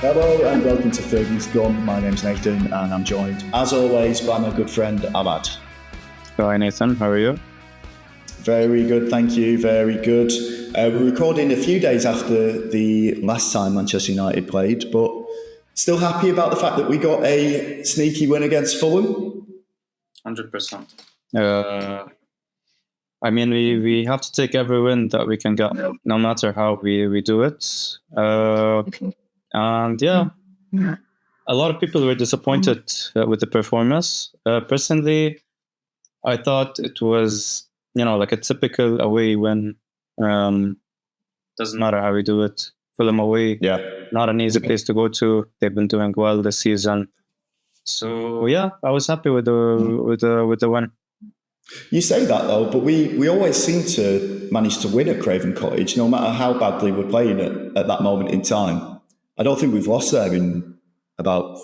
Hello and welcome to Fergie's Gone. My name's Nathan and I'm joined, as always, by my good friend Ahmad. Hi Nathan, how are you? Very good, thank you, very good. We're recording a few days after the last time Manchester United played, but still happy about the fact that we got a sneaky win against Fulham? 100%. I mean, we have to take every win that we can get, no matter how we do it. And yeah, a lot of people were disappointed with the performance. Personally, I thought it was, like a typical away win. Doesn't matter how we do it. Fulham away, not an easy place to go to. They've been doing well this season. So yeah, I was happy with the win. You say that though, but we always seem to manage to win at Craven Cottage, no matter how badly we're playing at that moment in time. I don't think we've lost there in about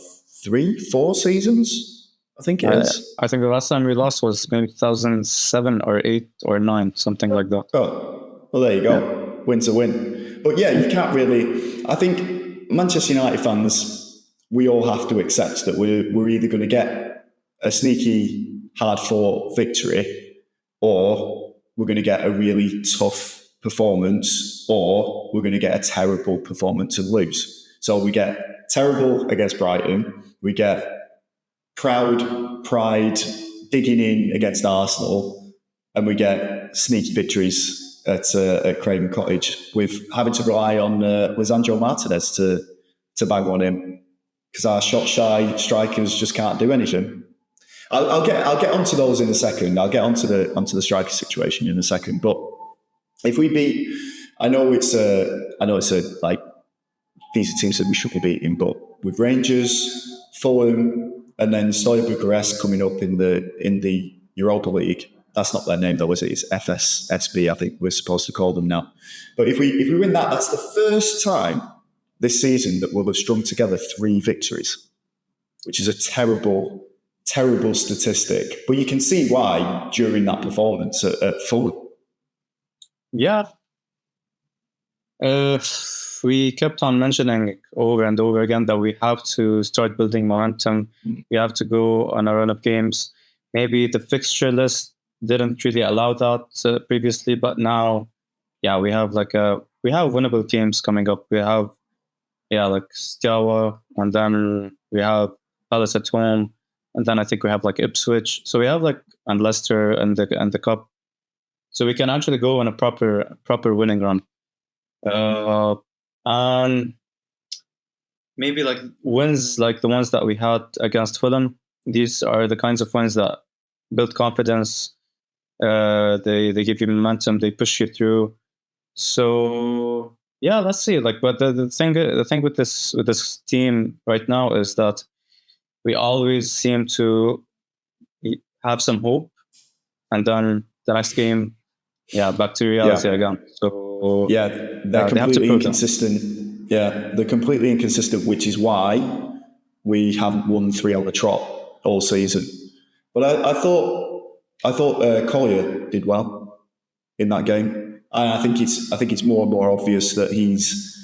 3-4 seasons. I think it is. I think the last time we lost was maybe 2007 or 8 or 9, something like that. Oh, well, there you go. Yeah. Win's a win. But yeah, you can't really... I think Manchester United fans, we all have to accept that we're either going to get a sneaky, hard-fought victory, or we're going to get a really tough performance, or we're going to get a terrible performance and lose. So we get terrible against Brighton, we get pride digging in against Arsenal, and we get sneaky victories at Craven Cottage with having to rely on Lisandro Martinez to bang one in, because our shot-shy strikers just can't do anything. I'll get onto those in a second. I'll get onto the striker situation in a second. But if we beat, I know it's like these are teams that we should be beating, but with Rangers, Fulham, and then Steaua Bucharest coming up in the Europa League. That's not their name though, is it? It's FSSB, I think we're supposed to call them now. But if we win that, that's the first time this season that we'll have strung together 3 victories, which is a terrible statistic. But you can see why during that performance at Fulham. Yeah. We kept on mentioning over and over again that we have to start building momentum. We have to go on a run of games. Maybe the fixture list didn't really allow that previously, but now, we have winnable games coming up. We have, like Steaua, and then we have Palace at home, and then I think we have like Ipswich. So we have and Leicester and the cup. So we can actually go on a proper winning run. And maybe like wins like the ones that we had against Fulham. These are the kinds of wins that build confidence. They give you momentum. They push you through. So yeah, let's see. But the thing with this team right now is that we always seem to have some hope, and then the next game, back to reality again. So they're completely inconsistent. They're completely inconsistent, which is why we haven't won 3 on the trot all season. But I thought Collier did well in that game. I think it's more and more obvious that he's,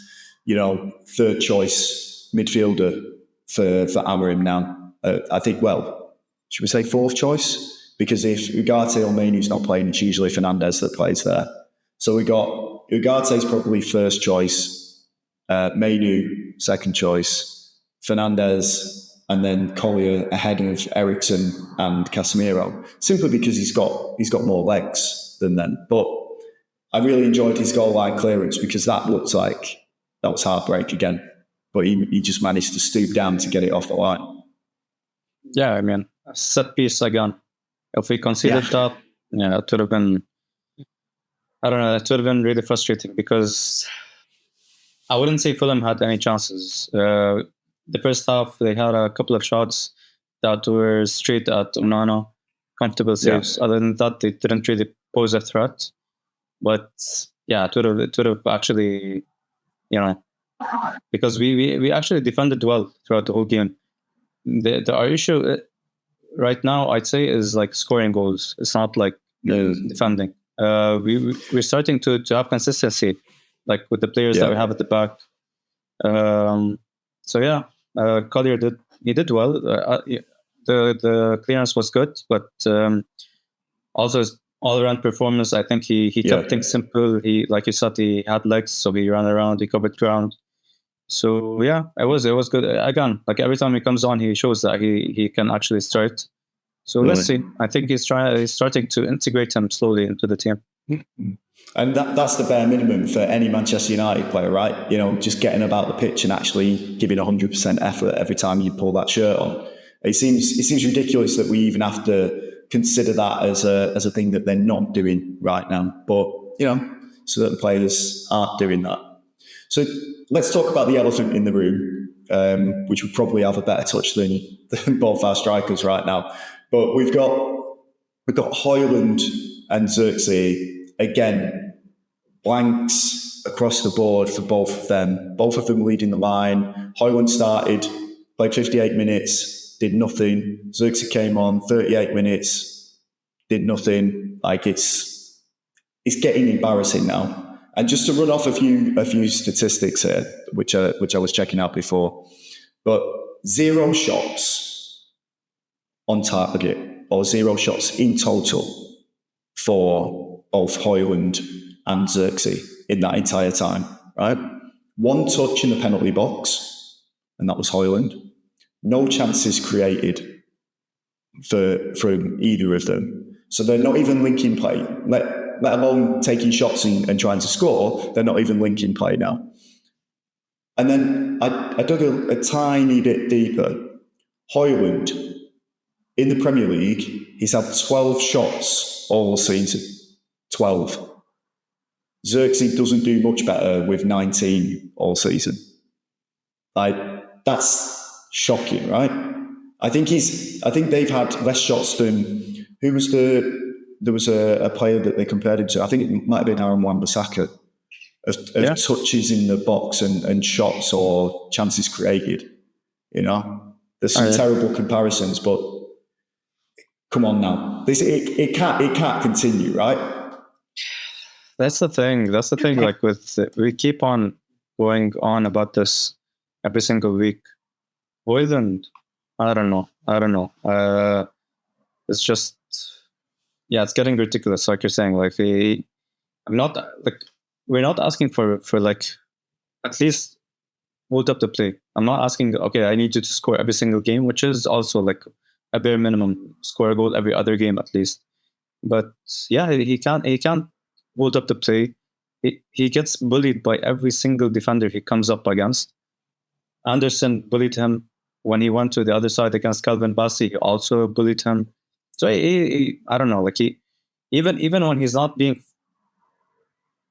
third choice midfielder for Amorim now. I think, should we say 4th choice? Because if Ugarte or Mainoo's not playing, it's usually Fernandez that plays there. So we got Ugarte's probably 1st choice, Mainoo 2nd choice, Fernandez, and then Collier ahead of Eriksen and Casemiro, simply because he's got more legs than them. But I really enjoyed his goal line clearance, because that looked like that was heartbreak again. But he just managed to stoop down to get it off the line. Yeah, I mean, set piece again. If we conceded that, it would have been, I don't know, it would have been really frustrating, because I wouldn't say Fulham had any chances. The first half, they had a couple of shots that were straight at Onana, comfortable saves. Other than that, they didn't really pose a threat. But it would have actually, because we actually defended well throughout the whole game. Our issue right now, I'd say, is like scoring goals. It's not like defending. We're starting to have consistency, like with the players that we have at the back. So yeah, Collier did well. The clearance was good, but also his all-around performance, I think he kept things simple. He, like you said, he had legs, so he ran around, he covered ground. So yeah, it was good. Again, like every time he comes on, he shows that he can actually start. So let's see. I think he's starting to integrate him slowly into the team. And that's the bare minimum for any Manchester United player, right? Just getting about the pitch and actually giving 100% effort every time you pull that shirt on. It seems ridiculous that we even have to consider that as a thing that they're not doing right now. But certain players aren't doing that. So let's talk about the elephant in the room, which would probably have a better touch than both our strikers right now. But we've got Højlund and Xerxes. Again, blanks across the board for both of them. Both of them leading the line. Højlund started, played 58 minutes, did nothing. Xerxes came on, 38 minutes, did nothing. Like it's getting embarrassing now. And just to run off a few statistics here, which I was checking out before, but 0 shots on target or 0 shots in total for both Højlund and Xerxes in that entire time, right? 1 touch in the penalty box, and that was Højlund. No chances created from either of them. So they're not even linking play, let alone taking shots and trying to score. They're not even linking play now. And then I dug a tiny bit deeper. Højlund, in the Premier League, he's had 12 shots all season. 12. Xerxes doesn't do much better with 19 all season. Like, that's shocking, right? I think they've had less shots than there was a player that they compared him to. I think it might have been Aaron Wan-Bissaka of touches in the box and shots or chances created. There's some terrible comparisons, but come on now, it can't continue, right? That's the thing. Like we keep on going on about this every single week. Højlund, I don't know. It's just, it's getting ridiculous. Like you're saying, like we're not asking for like at least hold up the play. I'm not asking. Okay, I need you to score every single game, which is also like a bare minimum. Score a goal every other game at least. But yeah, he can't hold up the play. He gets bullied by every single defender he comes up against. Anderson bullied him when he went to the other side against Calvin Bassey. He also bullied him. So I don't know. Like even when he's not being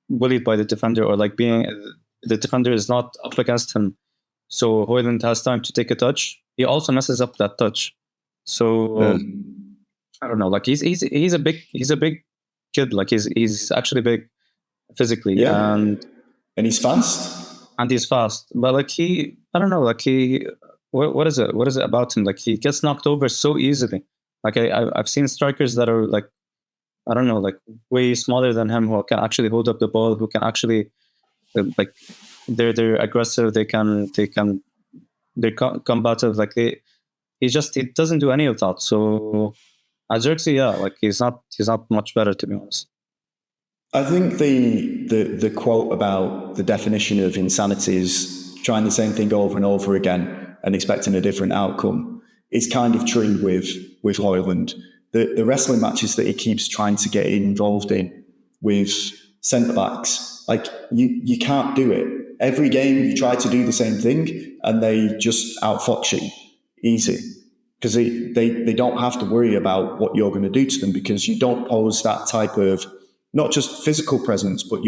bullied by the defender or like the defender is not up against him, so Højlund has time to take a touch. He also messes up that touch. So I don't know. Like he's a big kid. Like he's actually big physically, and he's fast. But like I don't know. Like what is it? What is it about him? Like he gets knocked over so easily. Like I've seen strikers that are like, I don't know, like way smaller than him who can actually hold up the ball, who can actually like they're aggressive. They're combative. Like he doesn't do any of that. So Xerxes, like he's not much better, to be honest. I think the quote about the definition of insanity is trying the same thing over and over again and expecting a different outcome is kind of true with Højlund. The wrestling matches that he keeps trying to get involved in with centre backs, like you can't do it. Every game you try to do the same thing and they just outfox you easy. Because they don't have to worry about what you're going to do to them because you don't pose that type of, not just physical presence, but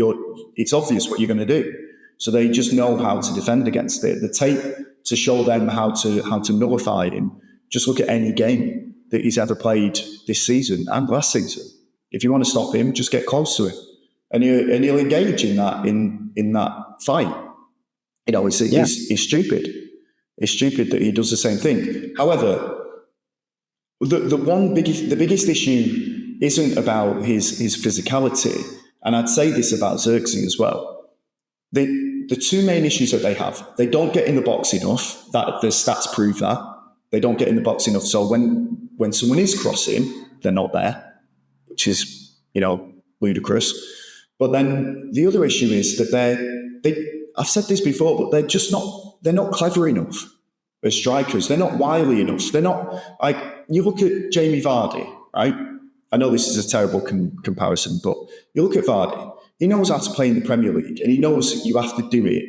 it's obvious what you're going to do. So they just know how to defend against it. The tape to show them how to nullify him. Just look at any game that he's ever played this season and last season. If you want to stop him, just get close to him, and he'll engage in that fight. It's stupid. It's stupid that he does the same thing. However, the biggest issue isn't about his physicality, and I'd say this about Xerxes as well. the two main issues that they have, they don't get in the box enough. That the stats prove that they don't get in the box enough. So when someone is crossing, they're not there, which is ludicrous. But then the other issue is that I've said this before, but they're not clever enough as strikers. They're not wily enough. They're not like, you look at Jamie Vardy, right? I know this is a terrible comparison, but you look at Vardy, he knows how to play in the Premier League, and he knows that you have to do it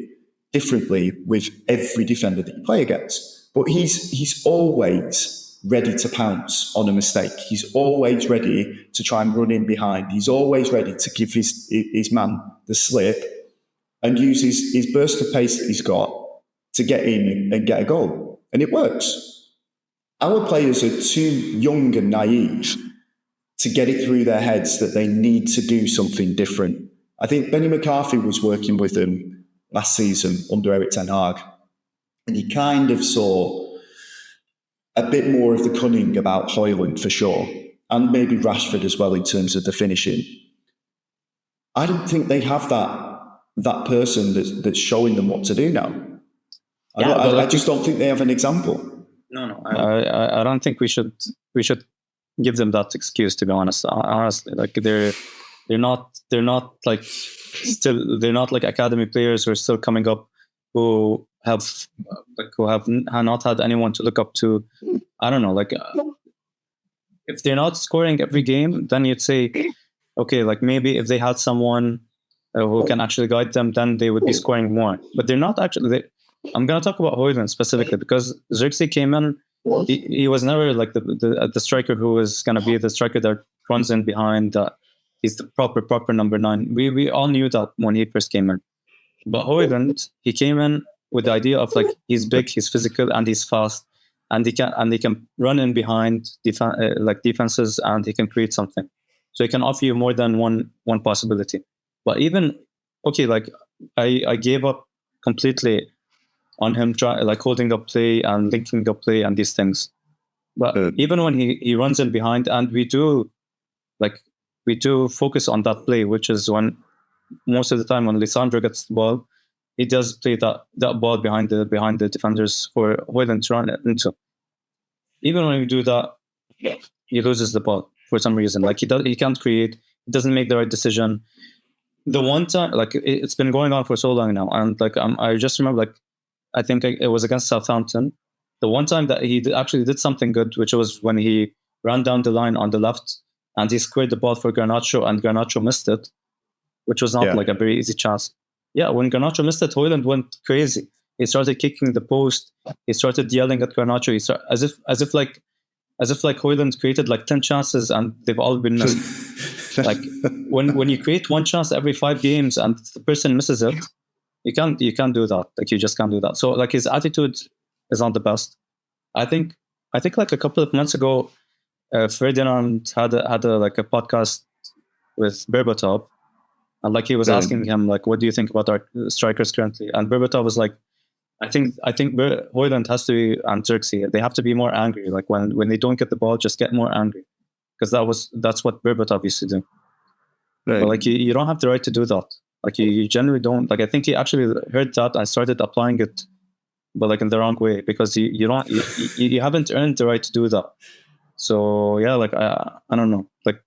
differently with every defender that you play against. But he's always ready to pounce on a mistake. He's always ready to try and run in behind. He's always ready to give his man the slip and use his burst of pace that he's got to get in and get a goal. And it works. Our players are too young and naive to get it through their heads that they need to do something different. I think Benny McCarthy was working with them last season under Eric Ten Hag, and he kind of saw a bit more of the cunning about Højlund for sure, and maybe Rashford as well in terms of the finishing. I don't think they have that person that's showing them what to do now. I just don't think they have an example. No, I don't think we should give them that excuse, to be honest. Honestly, like they're not like academy players who are still coming up, who have not had anyone to look up to. I don't know, like if they're not scoring every game, then you'd say, okay, like maybe if they had someone who can actually guide them, then they would be scoring more. But they're not actually. I'm going to talk about Højlund specifically because Xerxes came in. He was never like the striker who was going to be the striker that runs in behind. He's the proper number 9. We all knew that when he first came in. But Højlund, he came in with the idea of like he's big, he's physical, and he's fast, and he can run in behind defenses, and he can create something. So he can offer you more than one possibility. But even like I gave up completely on him holding up play and linking up play and these things. But even when he runs in behind, and we do focus on that play, which is when most of the time when Lisandro gets the ball, he does play that ball behind the defenders for Højlund to run into. Even when we do that, he loses the ball for some reason. Like he can't create, he doesn't make the right decision. The one time, like it's been going on for so long now, and like I just remember, like I think it was against Southampton. The one time that he actually did something good, which was when he ran down the line on the left and he squared the ball for Garnacho, and Garnacho missed it, which was not like a very easy chance. Yeah, when Garnacho missed it, Højlund went crazy. He started kicking the post. He started yelling at Garnacho. As if Højlund created like 10 chances and they've all been missed. Like when you create one chance every 5 games and the person misses it, you can't do that. Like you just can't do that. So like his attitude is not the best. I think like a couple of months ago, Ferdinand had a podcast with Berbatov, and like he was asking him like, what do you think about our strikers currently? And Berbatov was like, I think Højlund has to be, and Xerxes, they have to be more angry. Like when they don't get the ball, just get more angry, because that's what Berbatov used to do. Right. But like you don't have the right to do that. Like you generally don't. Like I think he actually heard that and started applying it, but like in the wrong way, because you haven't earned the right to do that. So yeah, like I don't know. Like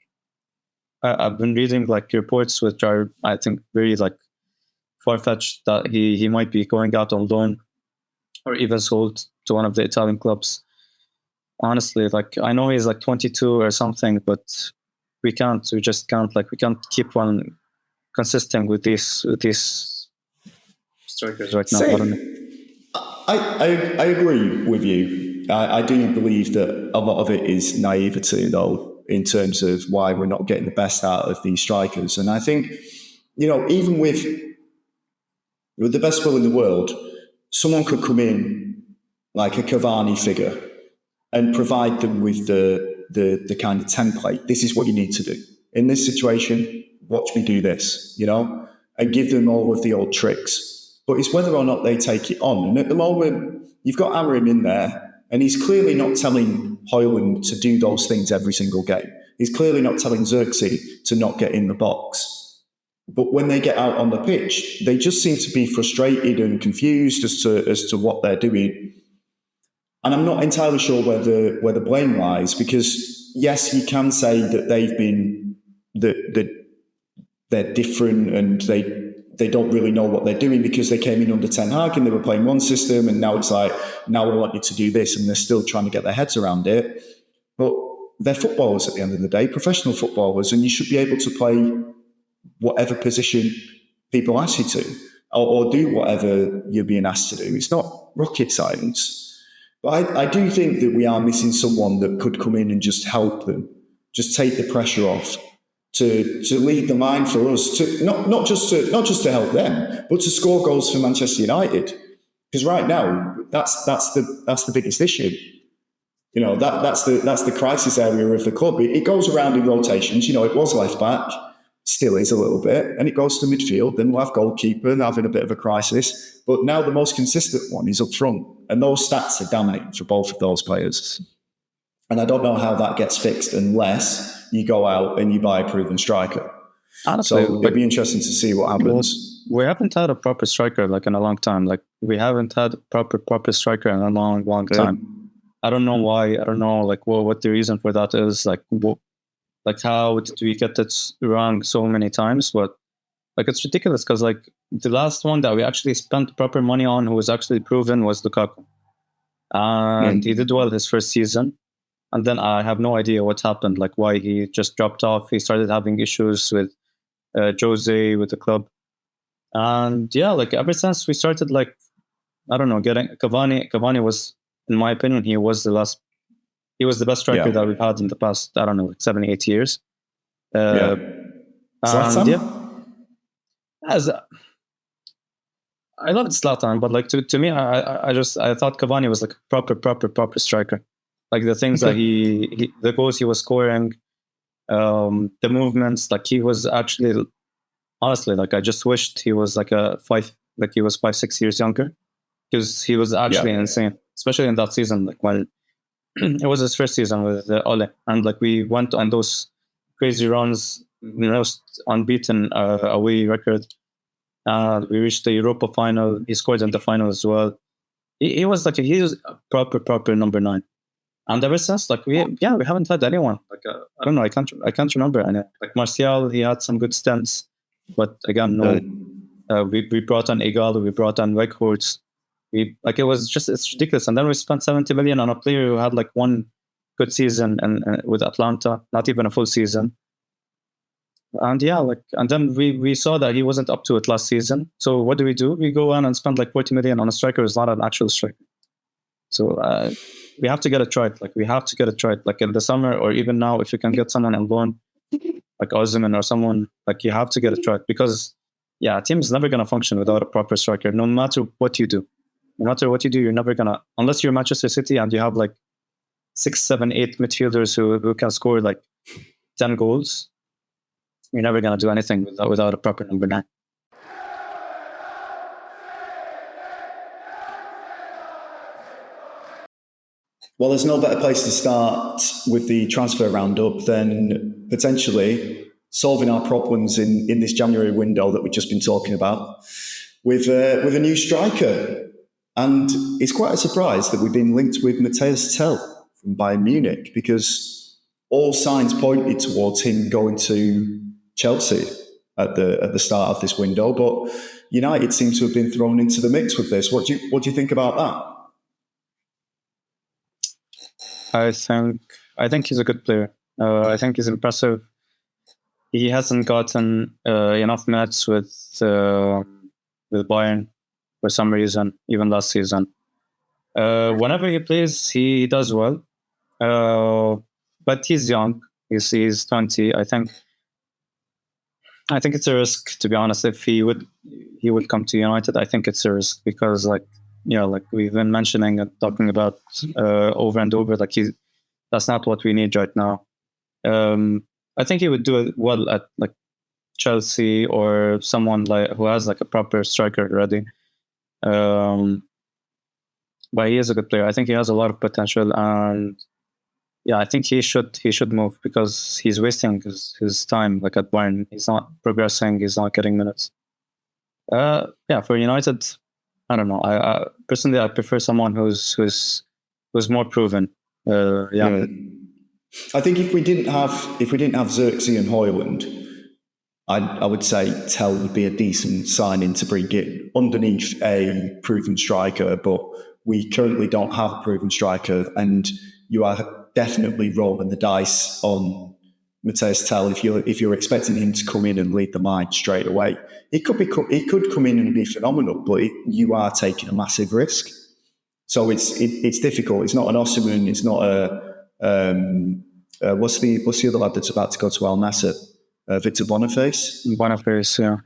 I've been reading like reports which are, I think, very like far-fetched, that he might be going out on loan or even sold to one of the Italian clubs. Honestly, like I know he's like 22 or something, but we just can't keep on consistent with these strikers right now. I don't know. I agree with you. I do believe that a lot of it is naivety, though, in terms of why we're not getting the best out of these strikers. And I think, even with the best will in the world, someone could come in like a Cavani figure and provide them with the kind of template. This is what you need to do. In this situation, watch me do this, and give them all of the old tricks. But it's whether or not they take it on. And at the moment, you've got Amorim in there, and he's clearly not telling Højlund to do those things every single game. He's clearly not telling Xerxes to not get in the box. but when they get out on the pitch, they just seem to be frustrated and confused as to what they're doing. And I'm not entirely sure where the blame lies, because yes, you can say that they've been they're different and they don't really know what they're doing because they came in under Ten Hag and they were playing one system, and now it's like, now we want you to do this, and they're still trying to get their heads around it. But they're footballers at the end of the day, professional footballers, and you should be able to play whatever position people ask you to, or do whatever you're being asked to do. It's not rocket science. But I do think that we are missing someone that could come in and just help them, just take the pressure off, to lead the line for us, to not just to help them, but to score goals for Manchester United. Because right now, that's the biggest issue. You know, that's the crisis area of the club. It goes around in rotations. You know, it was left back, still is a little bit, and it goes to midfield. Then we'll have goalkeeper and having a bit of a crisis. But now the most consistent one is up front, and those stats are damning for both of those players. And I don't know how that gets fixed unless you go out and you buy a proven striker. Honestly, so it'd be interesting to see what happens. We haven't had a proper striker like in a long time. Like we haven't had a proper striker in a long time. I don't know why. I don't know like what the reason for that is. Like how did we get it wrong so many times? But like it's ridiculous because like the last one that we actually spent proper money on, who was actually proven, was Lukaku, and he did well his first season. And then I have no idea what happened, like why he just dropped off. He started having issues with Jose, with the club. And yeah, like ever since we started, like, I don't know, getting Cavani was, in my opinion, he was the best striker that we've had in the past, I don't know, like 7-8 years. Zlatan? I loved Zlatan, but like to me, I thought Cavani was like a proper striker. Like the things that the goals he was scoring, the movements, like he was actually, honestly, like I just wished he was like 5-6 years younger, because he was actually insane, especially in that season, like when it was his first season with Ole, and like we went on those crazy runs, unbeaten away record. We reached the Europa final. He scored in the final as well. He was a proper number 9. And ever since, like we haven't had anyone. Like I don't know, I can't remember any. Like Martial, he had some good stints, but again, no. We brought on Egal, we brought on Weghorst. It's ridiculous. And then we spent 70 million on a player who had like one good season and with Atlanta, not even a full season. And then we saw that he wasn't up to it last season. So what do? We go on and spend like 40 million on a striker who's not an actual striker. So we have to get it right. Like we have to get it right. Like in the summer or even now, if you can get someone on loan, like Osimhen or someone, like you have to get it right, because a team is never going to function without a proper striker. No matter what you do, you're never gonna, unless you're Manchester City and you have like 6, 7, 8 midfielders who can score like 10 goals. You're never gonna do anything without a proper number 9. Well, there's no better place to start with the transfer roundup than potentially solving our problems in this January window that we've just been talking about with a new striker. And it's quite a surprise that we've been linked with Matthias Tell from Bayern Munich, because all signs pointed towards him going to Chelsea at the start of this window. But United seem to have been thrown into the mix with this. What do you think about that? I think he's a good player. I think he's impressive. He hasn't gotten enough minutes with Bayern for some reason, even last season. Whenever he plays, he does well. But he's young. He's 20. I think it's a risk, to be honest. If he would come to United, I think it's a risk, because like we've been mentioning and talking about over and over, like that's not what we need right now. I think he would do it well at like Chelsea or someone like who has like a proper striker already. But he is a good player. I think he has a lot of potential, and yeah, I think he should move because he's wasting his time. Like at Bayern, he's not progressing. He's not getting minutes. Yeah, for United, I don't know. I personally I prefer someone who's more proven. Yeah. I think if we didn't have Xerxes and Hoyland, I would say Tell would be a decent signing to bring in underneath a proven striker, but we currently don't have a proven striker, and you are definitely rolling the dice on Matthias Tell if you're expecting him to come in and lead the mind straight away. He could come in and be phenomenal, but you are taking a massive risk. So it's difficult. It's not an Osimhen. It's not a what's the other lad that's about to go to Al Nassr? Victor Boniface. Boniface, yeah.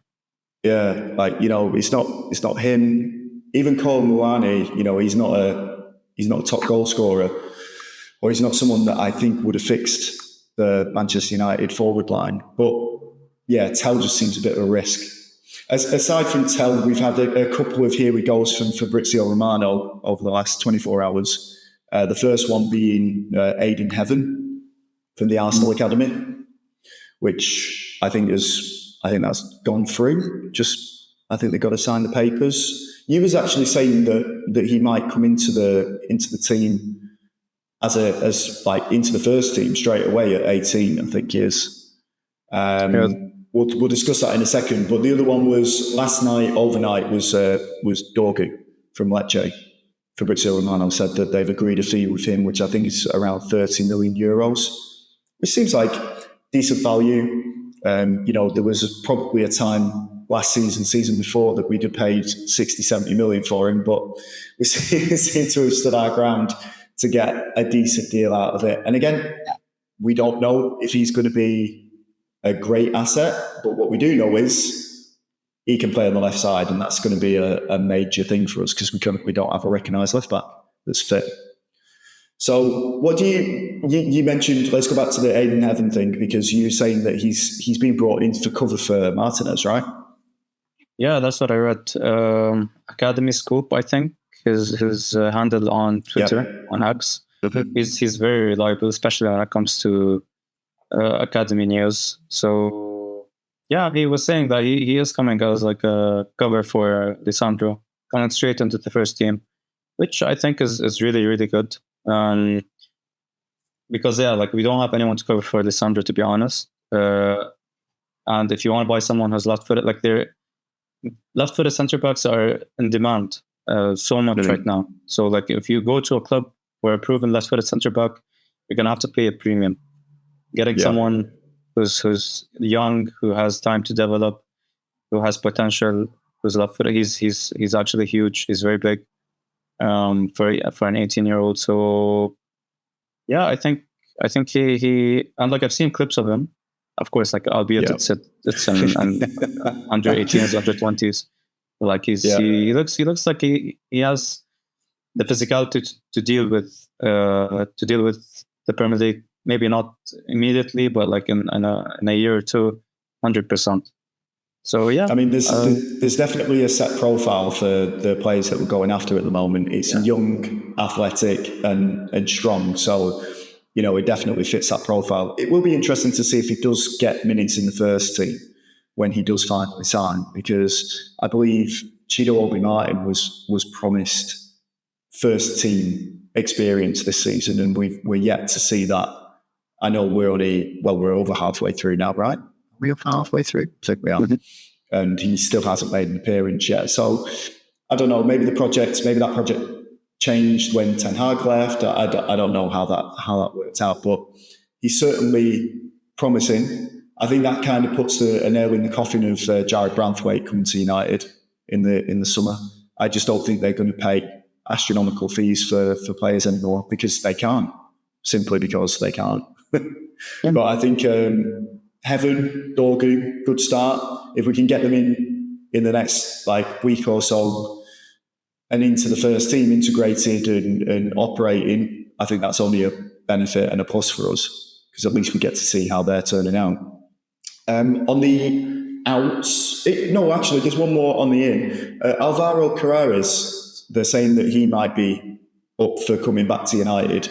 Yeah, like it's not him. Even Cole Muani, he's not a top goal scorer, or he's not someone that I think would have fixed the Manchester United forward line. But yeah, Tell just seems a bit of a risk. Aside from Tell, we've had a couple of here we goes from Fabrizio Romano over the last 24 hours. The first one being Aiden Heaven from the Arsenal Academy, which I think that's gone through. I think they've got to sign the papers. You was actually saying that he might come into the team as into the first team straight away at 18. I think he is. We'll discuss that in a second. But the other one was overnight was Dorgu from Lecce. Fabrizio Romano said that they've agreed a fee with him, which I think is around 30 million euros, which seems like decent value. There was probably a time last season before that we'd have paid 60, 70 million for him, but we seem to have stood our ground to get a decent deal out of it. And again, we don't know if he's going to be a great asset, but what we do know is he can play on the left side, and that's going to be a major thing for us because we don't have a recognised left back that's fit. So what do you mentioned, let's go back to the Aiden Heaven thing, because you're saying that he's been brought in for cover for Martinez, right? Yeah, that's what I read. Academy Scoop, I think, his handle on Twitter, on X. He's very reliable, especially when it comes to academy news. So yeah, he was saying that he is coming as like a cover for Lisandro, coming straight into the first team, which I think is really, really good. Because we don't have anyone to cover for Lisandro, to be honest. And if you want to buy someone who's left-footed, like their left-footed centre backs are in demand so much right now. So like if you go to a club for a proven left-footed centre back, you're gonna have to pay a premium. Getting someone who's young, who has time to develop, who has potential, who's left-footed, he's actually huge. He's very big for an 18-year-old. So yeah, I think he and like I've seen clips of him, of course, like albeit it's an under 18s, under 20s. Like he looks like he has the physicality to deal with the Premier League. Maybe not immediately, but like in a year or two, 100%. So yeah, I mean, there's definitely a set profile for the players that we're going after at the moment. It's young, athletic, and strong. So it definitely fits that profile. It will be interesting to see if he does get minutes in the first team when he does finally sign, because I believe Chido Obi-Martin was promised first team experience this season, and we're yet to see that. I know we're over halfway through now, right? We're halfway through. I think we are. And he still hasn't made an appearance yet. So I don't know, maybe that project changed when Ten Hag left. I don't know how that worked out, but he's certainly promising. I think that kind of puts a nail in the coffin of Jared Branthwaite coming to United in the summer. I just don't think they're going to pay astronomical fees for players anymore because they can't, simply because they can't. But I think Heaven, Dorgu, good start. If we can get them in the next week or so and into the first team, integrated and operating, I think that's only a benefit and a plus for us, because at least we get to see how they're turning out. On the outs, actually, there's one more on the in. Alvaro Carreras, they're saying that he might be up for coming back to United.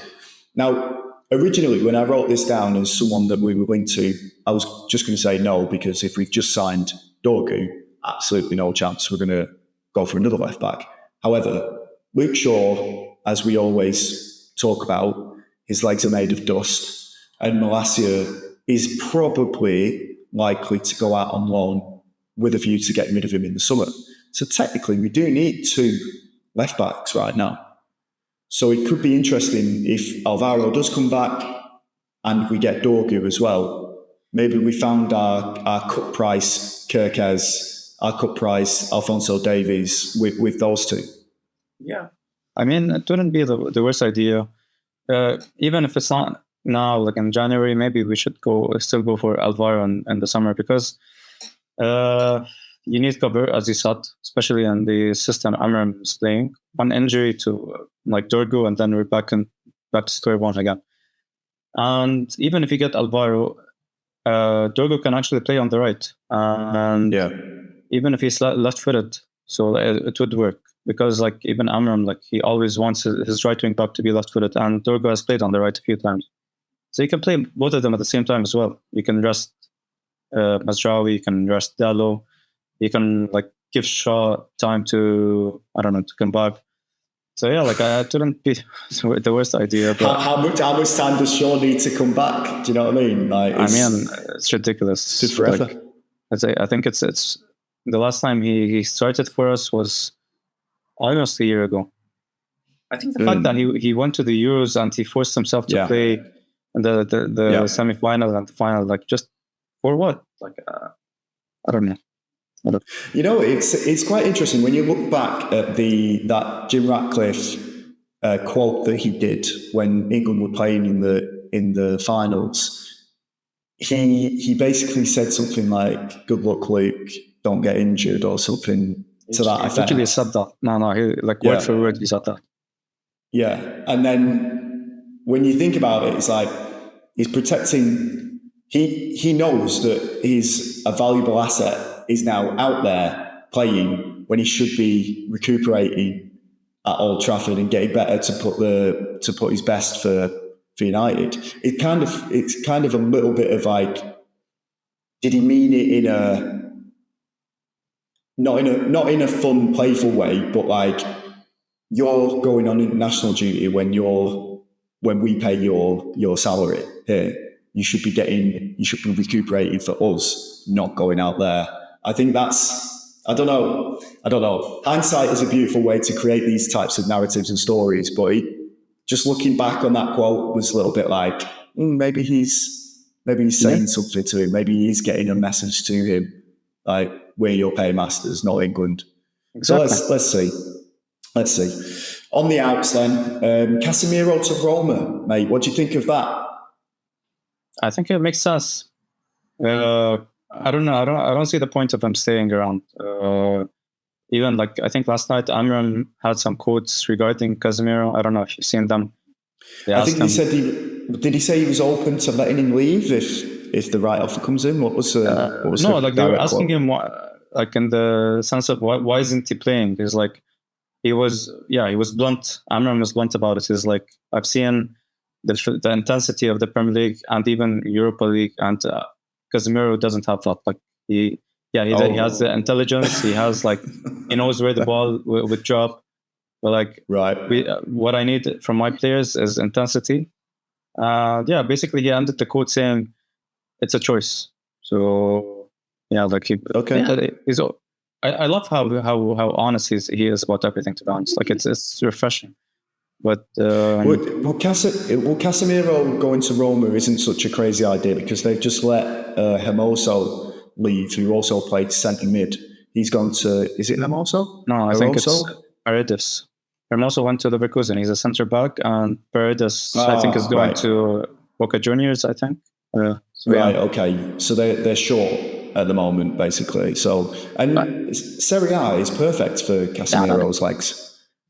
Now, originally, when I wrote this down as someone that we were linked to, I was just going to say no, because if we've just signed Dorgu, absolutely no chance we're going to go for another left back. However, Luke Shaw, as we always talk about, his legs are made of dust, and Malacia is probably likely to go out on loan with a view to getting rid of him in the summer. So technically, we do need 2 left backs right now. So it could be interesting if Alvaro does come back and we get Dorgu as well. Maybe we found our cut price Kirkez, our cut price Alphonso Davies with those 2. Yeah. I mean, it wouldn't be the worst idea. Even if it's not now, like in January, maybe we should still go for Alvaro in the summer, because you need cover, as you said, especially in the system Amram is playing. One injury to like Dorgu, and then we're back to square one again. And even if you get Alvaro, Dorgu can actually play on the right. And even if he's left-footed, so it would work. Because like even Amram, like he always wants his right wing back to be left-footed, and Dorgu has played on the right a few times. So you can play both of them at the same time as well. You can rest Mazraoui, you can rest Dallo, you can like give Shaw time to come back. So yeah, like I wouldn't be the worst idea. But how much time does Shaw need to come back? Do you know what I mean? Like, it's ridiculous. It's forever. Like, I think it's the last time he started for us was almost a year ago. I think the fact that he went to the Euros and he forced himself to play in the semi-final and the final, like just for what? Like I don't know. You know, it's quite interesting when you look back at that Jim Ratcliffe quote that he did when England were playing in the finals. He basically said something like, "Good luck, Luke. Don't get injured," or something to that effect. Literally said that. No, he word for word he said that. Yeah, and then when you think about it, it's like he's protecting. He knows that a valuable asset is now out there playing when he should be recuperating at Old Trafford and getting better to put his best for United. It's kind of a little bit of like, did he mean it in a not in a fun, playful way, but like, you're going on international duty when we pay your salary here. You should be recuperating for us, not going out there. I think that's, I don't know. Hindsight is a beautiful way to create these types of narratives and stories, but just looking back on that quote was a little bit like, maybe he's saying something to him. Maybe he's getting a message to him, like, we're your paymasters, not England. Exactly. So let's see. On the outs then, Casemiro to Roma, mate. What do you think of that? I think it makes sense. I don't know. I don't see the point of him staying around. Even like, I think last night Amram had some quotes regarding Casemiro. I don't know if you've seen them. I think he said did he say he was open to letting him leave if the right offer comes in? What was they were asking him like in the sense of why isn't he playing? He's like, he was blunt. Amram was blunt about it. He's like, I've seen the intensity of the Premier League and even Europa League, and Casemiro doesn't have that. Like he has the intelligence. He has like, he knows where the ball would drop. But like, right, what I need from my players is intensity. Basically he ended the quote saying it's a choice. So yeah, like he's. I love how honest he is about everything. To be honest, like it's refreshing. But Casemiro going to Roma isn't such a crazy idea because they've just let Hermoso leave, who also played centre mid. He's gone to, is it Hermoso? No, I think it's Paredes. Hermoso went to Leverkusen. He's a centre back, and Paredes I think is going to Boca Juniors. I think. Okay. So they're short at the moment, basically. So Serie A is perfect for Casemiro's legs.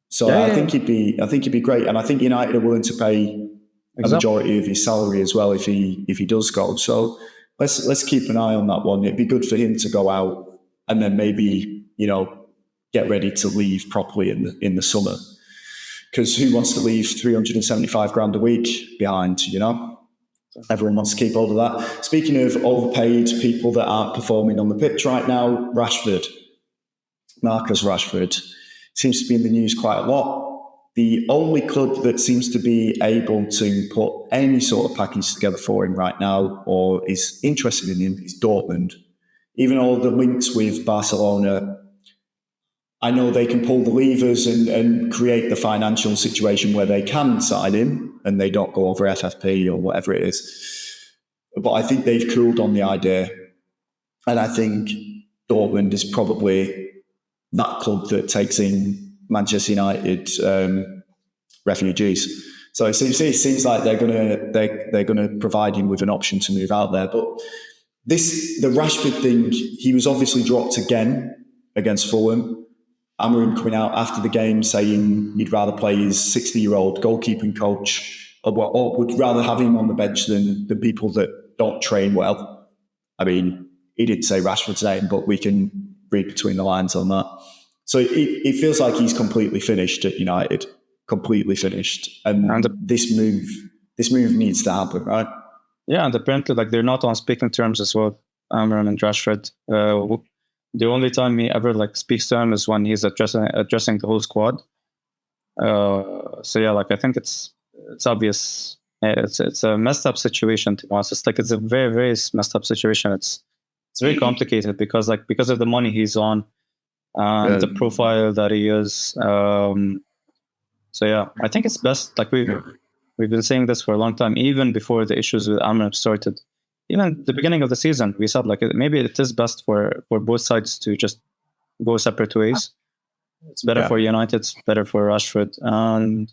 So I think he'd be great, and I think United are willing to pay a majority of his salary as well if he does go. So let's keep an eye on that one. It'd be good for him to go out and then maybe get ready to leave properly in the summer. because who wants to leave 375 grand a week behind, you know? Everyone wants to keep hold of that. Speaking of overpaid people that aren't performing on the pitch right now, Marcus Rashford, seems to be in the news quite a lot. The only club that seems to be able to put any sort of package together for him right now, or is interested in him, is Dortmund. Even all the links with Barcelona, I know they can pull the levers and create the financial situation where they can sign him and they don't go over FFP or whatever it is. But I think they've cooled on the idea. And I think Dortmund is probably that club that takes in Manchester United refugees. So it seems like they're gonna provide him with an option to move out there. But the Rashford thing, he was obviously dropped again against Fulham. Amorim coming out after the game saying he'd rather play his 60-year-old goalkeeping coach, or would rather have him on the bench than people that don't train well. I mean, he didn't say Rashford's name, but we can read between the lines on that. So it feels like he's completely finished at United, completely finished. And this move needs to happen, right? Yeah, and apparently, like, they're not on speaking terms as well, Amorim and Rashford. The only time he ever speaks to him is when he's addressing the whole squad. So yeah, I think it's obvious. It's a messed up situation, to be honest. It's a very, very messed up situation. It's very complicated because of the money he's on and the profile that he is. So yeah, I think it's best. We've been saying this for a long time, even before the issues with Amorim started. Even at the beginning of the season, we said maybe it is best for both sides to just go separate ways. It's better for United, it's better for Rashford. And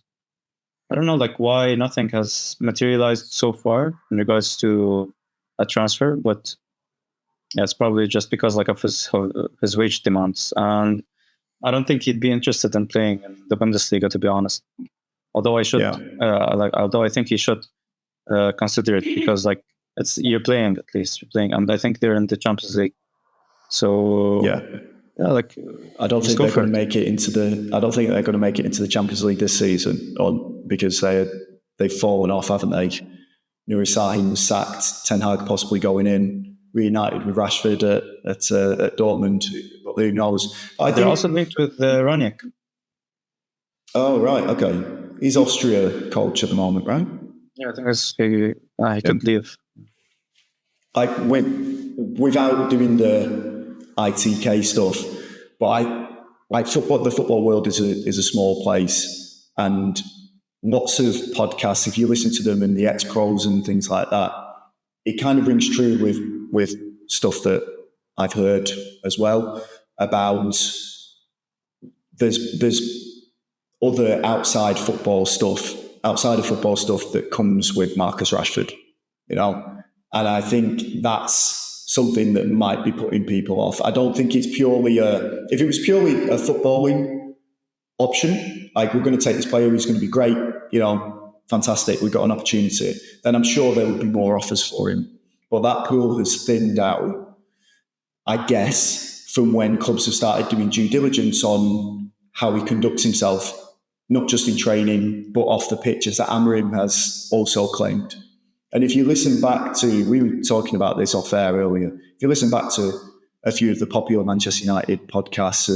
I don't know why nothing has materialized so far in regards to a transfer, but yeah, it's probably just because of his wage demands. And I don't think he'd be interested in playing in the Bundesliga, to be honest. Although I think he should consider it because you're playing, and I think they're in the Champions League. So I don't think they're going to make it into the Champions League this season, because they've fallen off, haven't they? Nuri Sahin was sacked, Ten Hag possibly going in, reunited with Rashford at Dortmund. But who knows? They're also linked with Ranić. Oh right, okay. He's Austria coach at the moment, right? Yeah, I think he could leave. Without doing the ITK stuff, but the football world is a small place, and lots of podcasts, if you listen to them and the ex-pros and things like that, it kind of rings true with stuff that I've heard as well about there's other outside of football stuff that comes with Marcus Rashford, and I think that's something that might be putting people off. I don't think it's purely if it was purely a footballing option, we're going to take this player who's going to be great, fantastic, we've got an opportunity, then I'm sure there would be more offers for him. But that pool has thinned out, I guess, from when clubs have started doing due diligence on how he conducts himself, not just in training, but off the pitch, as Amorim has also claimed. And if you listen back to, we were talking about this off air earlier, if you listen back to a few of the popular Manchester United podcasts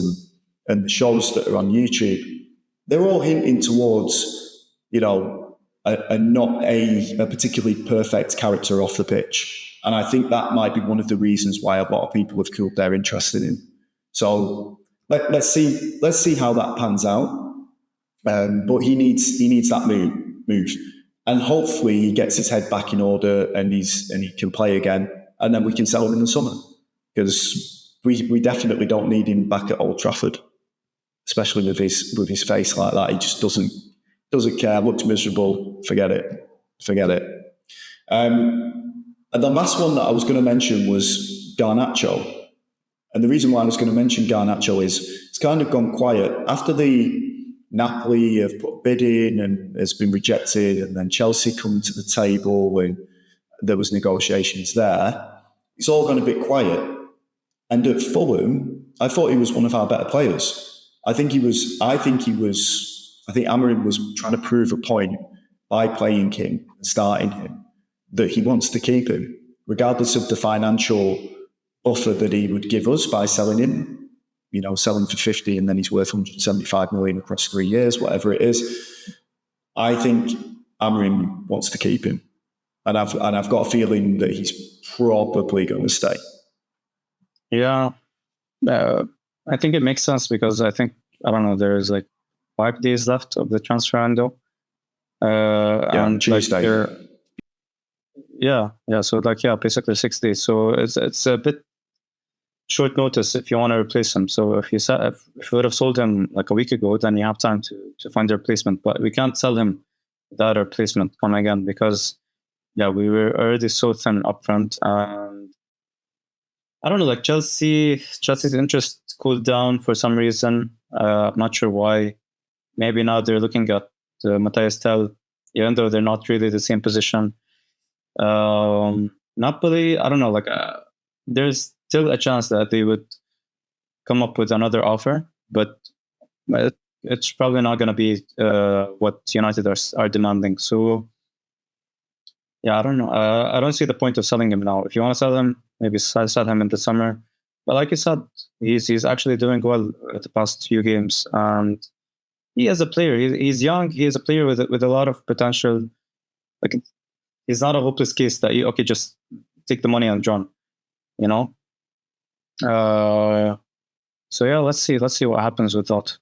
and the shows that are on YouTube, they're all hinting towards, not a particularly perfect character off the pitch. And I think that might be one of the reasons why a lot of people have cooled their interest in him. So let's see how that pans out. But he needs that move. And hopefully he gets his head back in order and he can play again, and then we can sell him in the summer, because we definitely don't need him back at Old Trafford, especially with his face like that. He just doesn't care. Looks miserable. Forget it. And the last one that I was going to mention was Garnacho, and the reason why I was going to mention Garnacho is it's kind of gone quiet after the Napoli have put a bid in and has been rejected, and then Chelsea come to the table and there was negotiations there. It's all gone a bit quiet. And at Fulham, I thought he was one of our better players. I think he was I think Amorim was trying to prove a point by playing him and starting him that he wants to keep him, regardless of the financial offer that he would give us by selling him. Selling for 50 and then he's worth 175 million across 3 years, whatever it is. I think Amorim wants to keep him, and I've got a feeling that he's probably going to stay. Yeah, I think it makes sense because I don't know, there's like 5 days left of the transfer window. And Tuesday. So basically 6 days. So it's a bit short notice if you want to replace him. So if you would have sold him like a week ago, then you have time to find a replacement. But we can't sell him without a replacement coming in because we were already so thin up front. And I don't know, like Chelsea's interest cooled down for some reason. I'm not sure why. Maybe now they're looking at Matthias Tell, even though they're not really the same position. Napoli, I don't know, like there's still a chance that they would come up with another offer, but it's probably not going to be what United are demanding. So, I don't know. I don't see the point of selling him now. If you want to sell him, maybe sell him in the summer. But like you said, he's actually doing well at the past few games, and he is a player. He's young. He is a player with a lot of potential. Like, he's not a hopeless case that you just take the money and run. Let's see what happens with that.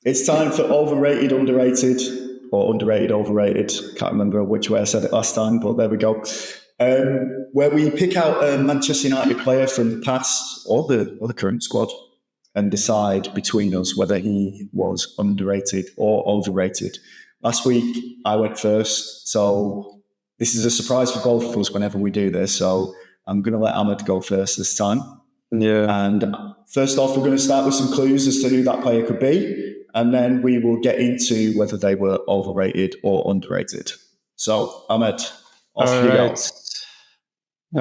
It's time for overrated, underrated, or underrated, overrated. Can't remember which way I said it last time, but there we go. Where we pick out a Manchester United player from the past or the current squad and decide between us whether he was underrated or overrated. Last week, I went first, so this is a surprise for both of us whenever we do this, so I'm going to let Ahmad go first this time. Yeah. And first off, we're going to start with some clues as to who that player could be, and then we will get into whether they were overrated or underrated. So, Ahmad, off you go.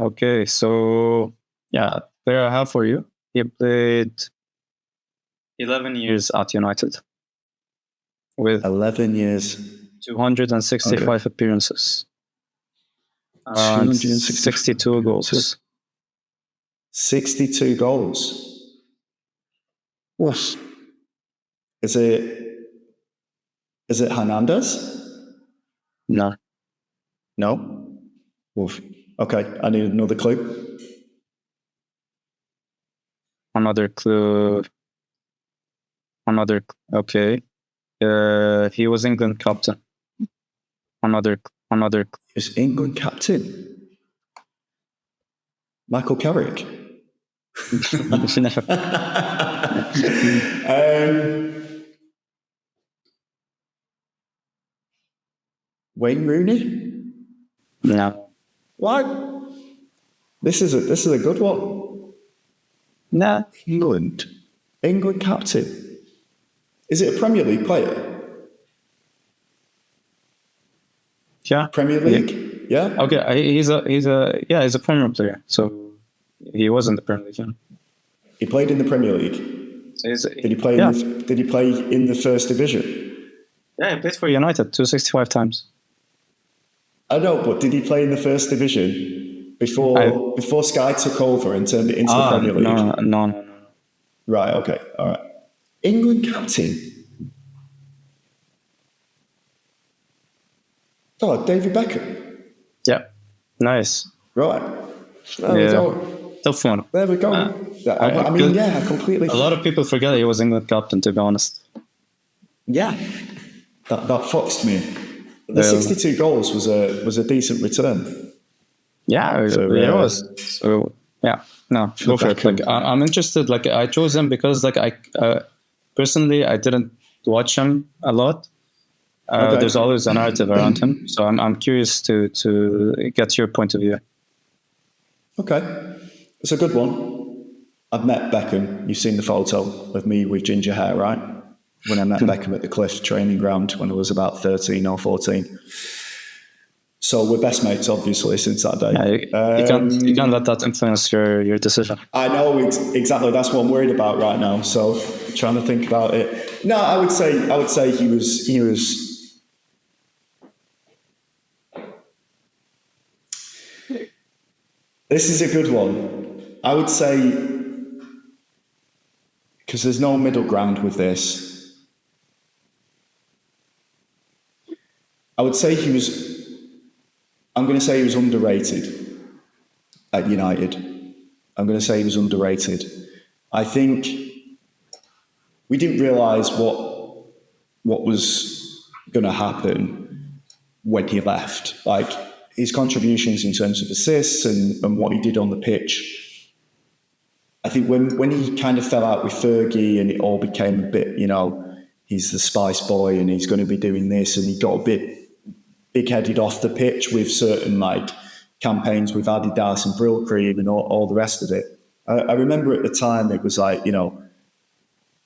Okay, so, player I have for you. He played 11 years at United. With 11 years. 265 appearances. And 62 goals. 62 goals. What? Is it Hernandez? No. No? Oof. Okay, I need another clue. Another clue. Okay. He was England captain. Another. Is England captain? Michael Carrick. Wayne Rooney? No. What? This is a good one. Nah. England captain. Is it a Premier League player? Yeah. Premier League? Yeah. Okay, he's a Premier player. So he was in the Premier League. Yeah. He played in the Premier League. Did he play in the first division? Yeah, he played for United 265 times. I know, but did he play in the first division before Sky took over and turned it into the Premier League? No. Right, okay, all right. England captain. Oh, David Beckham. Yeah, nice. Right. There we go. Tough one. There we go. I completely... A lot of people forget he was England captain, to be honest. Yeah. That foxed me. The 62 goals was a decent return. Yeah, it was. So, yeah. No, go for it. Like, I'm interested. Like, I chose him because, like, I personally, I didn't watch him a lot. There's always a narrative around him. So I'm curious to get your point of view. Okay. It's a good one. I've met Beckham. You've seen the photo of me with ginger hair, right? When I met Beckham at the Cliff training ground when I was about 13 or 14. So we're best mates, obviously, since that day. Yeah, you can't let that influence your decision. I know exactly. That's what I'm worried about right now. So I'm trying to think about it. No, I would say he was. This is a good one. I would say, because there's no middle ground with this. I would say he was. I'm going to say he was underrated at United. I'm going to say he was underrated. I think we didn't realise what was going to happen when he left. Like his contributions in terms of assists and what he did on the pitch. I think when he kind of fell out with Fergie and it all became a bit, he's the spice boy and he's going to be doing this, and he got a bit big-headed off the pitch with certain campaigns with Adidas and Brill Cream and all the rest of it. I remember at the time it was the